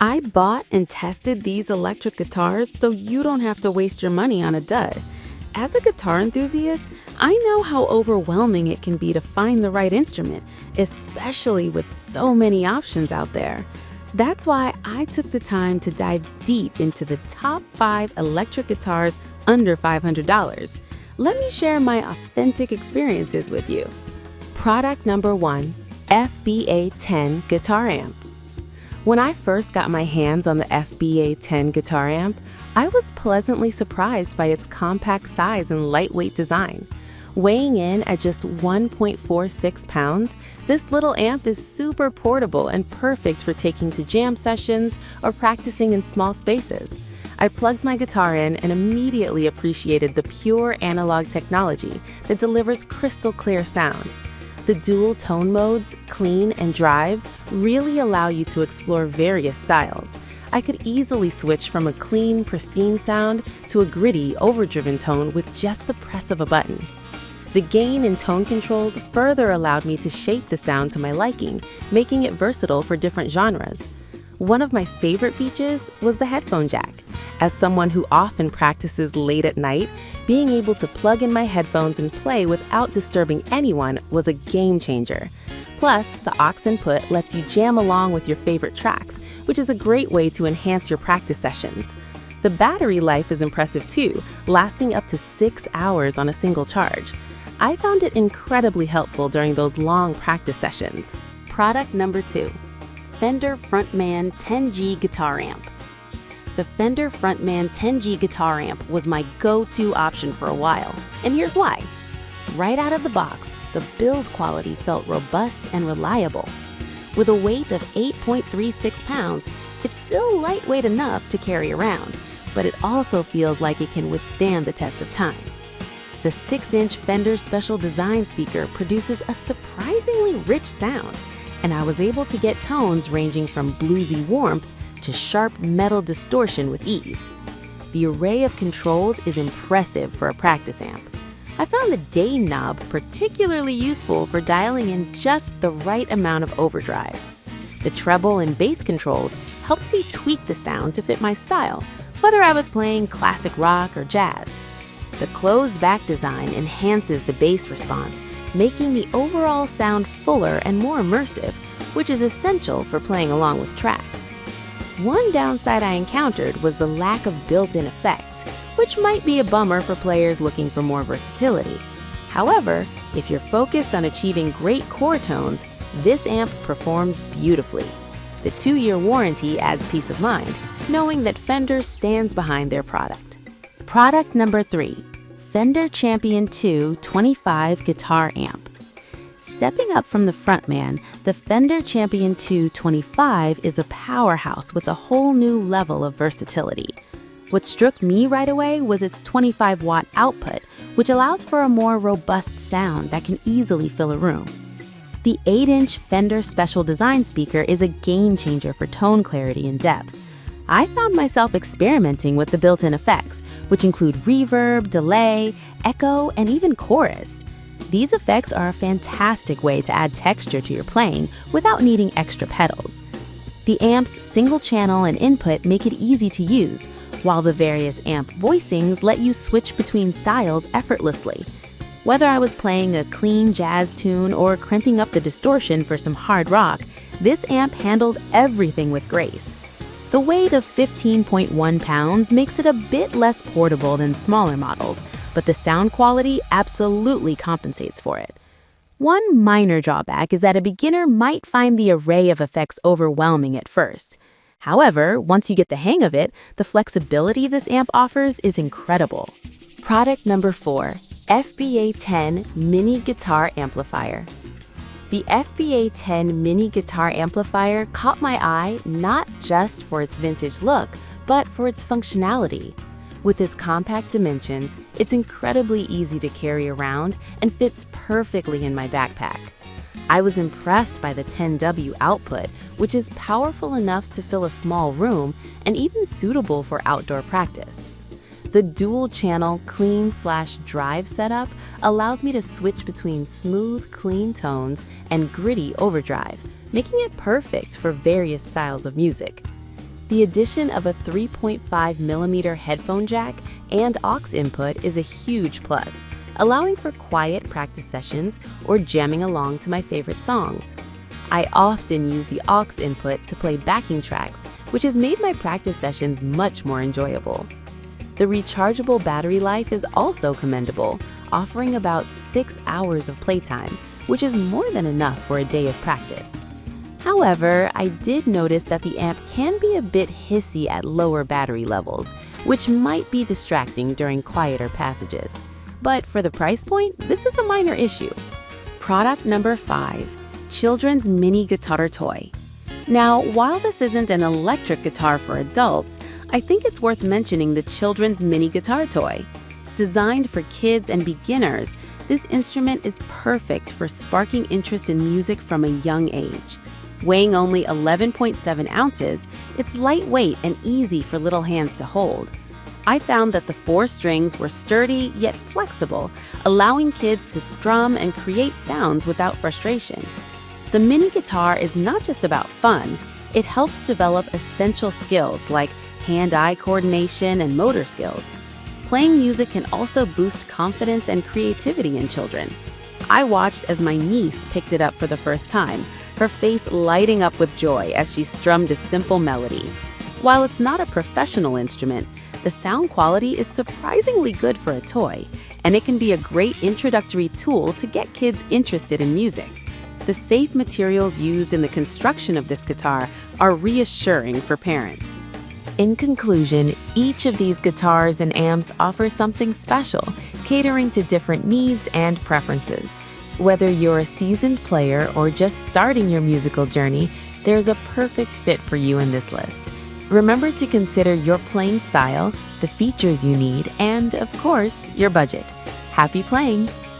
I bought and tested these electric guitars so you don't have to waste your money on a dud. As a guitar enthusiast, I know how overwhelming it can be to find the right instrument, especially with so many options out there. That's why I took the time to dive deep into the top 5 electric guitars under $500. Let me share my authentic experiences with you. Product number 1, FBA-10 Guitar Amp. When I first got my hands on the FBA-10 guitar amp, I was pleasantly surprised by its compact size and lightweight design. Weighing in at just 1.46 pounds, this little amp is super portable and perfect for taking to jam sessions or practicing in small spaces. I plugged my guitar in and immediately appreciated the pure analog technology that delivers crystal clear sound. The dual tone modes, clean and drive, really allow you to explore various styles. I could easily switch from a clean, pristine sound to a gritty, overdriven tone with just the press of a button. The gain and tone controls further allowed me to shape the sound to my liking, making it versatile for different genres. One of my favorite features was the headphone jack. As someone who often practices late at night, being able to plug in my headphones and play without disturbing anyone was a game changer. Plus, the aux input lets you jam along with your favorite tracks, which is a great way to enhance your practice sessions. The battery life is impressive too, lasting up to 6 hours on a single charge. I found it incredibly helpful during those long practice sessions. Product number 2, Fender Frontman 10G Guitar Amp. The Fender Frontman 10G guitar amp was my go-to option for a while, and here's why. Right out of the box, the build quality felt robust and reliable. With a weight of 8.36 pounds, it's still lightweight enough to carry around, but it also feels like it can withstand the test of time. The 6-inch Fender Special Design speaker produces a surprisingly rich sound, and I was able to get tones ranging from bluesy warmth to sharp metal distortion with ease. The array of controls is impressive for a practice amp. I found the day knob particularly useful for dialing in just the right amount of overdrive. The treble and bass controls helped me tweak the sound to fit my style, whether I was playing classic rock or jazz. The closed back design enhances the bass response, making the overall sound fuller and more immersive, which is essential for playing along with tracks. One downside I encountered was the lack of built-in effects, which might be a bummer for players looking for more versatility. However, if you're focused on achieving great core tones, this amp performs beautifully. The 2-year warranty adds peace of mind, knowing that Fender stands behind their product. Product number 3, Fender Champion 2 25 Guitar Amp. Stepping up from the Frontman, the Fender Champion 2 25 is a powerhouse with a whole new level of versatility. What struck me right away was its 25-watt output, which allows for a more robust sound that can easily fill a room. The 8-inch Fender Special Design speaker is a game changer for tone clarity and depth. I found myself experimenting with the built-in effects, which include reverb, delay, echo, and even chorus. These effects are a fantastic way to add texture to your playing without needing extra pedals. The amp's single channel and input make it easy to use, while the various amp voicings let you switch between styles effortlessly. Whether I was playing a clean jazz tune or cranking up the distortion for some hard rock, this amp handled everything with grace. The weight of 15.1 pounds makes it a bit less portable than smaller models, but the sound quality absolutely compensates for it. One minor drawback is that a beginner might find the array of effects overwhelming at first. However, once you get the hang of it, the flexibility this amp offers is incredible. Product number 4, FBA-10 Mini Guitar Amplifier. The FBA-10 Mini Guitar Amplifier caught my eye not just for its vintage look, but for its functionality. With its compact dimensions, it's incredibly easy to carry around and fits perfectly in my backpack. I was impressed by the 10W output, which is powerful enough to fill a small room and even suitable for outdoor practice. The dual-channel clean/drive setup allows me to switch between smooth, clean tones and gritty overdrive, making it perfect for various styles of music. The addition of a 3.5mm headphone jack and aux input is a huge plus, allowing for quiet practice sessions or jamming along to my favorite songs. I often use the aux input to play backing tracks, which has made my practice sessions much more enjoyable. The rechargeable battery life is also commendable, offering about 6 hours of playtime, which is more than enough for a day of practice. However, I did notice that the amp can be a bit hissy at lower battery levels, which might be distracting during quieter passages. But for the price point, this is a minor issue. Product number 5, Children's Mini Guitar Toy. Now, while this isn't an electric guitar for adults, I think it's worth mentioning the Children's Mini Guitar Toy. Designed for kids and beginners, this instrument is perfect for sparking interest in music from a young age. Weighing only 11.7 ounces, it's lightweight and easy for little hands to hold. I found that the 4 strings were sturdy yet flexible, allowing kids to strum and create sounds without frustration. The mini guitar is not just about fun, it helps develop essential skills like hand-eye coordination and motor skills. Playing music can also boost confidence and creativity in children. I watched as my niece picked it up for the first time, her face lighting up with joy as she strummed a simple melody. While it's not a professional instrument, the sound quality is surprisingly good for a toy, and it can be a great introductory tool to get kids interested in music. The safe materials used in the construction of this guitar are reassuring for parents. In conclusion, each of these guitars and amps offers something special, catering to different needs and preferences. Whether you're a seasoned player or just starting your musical journey, there's a perfect fit for you in this list. Remember to consider your playing style, the features you need, and, of course, your budget. Happy playing!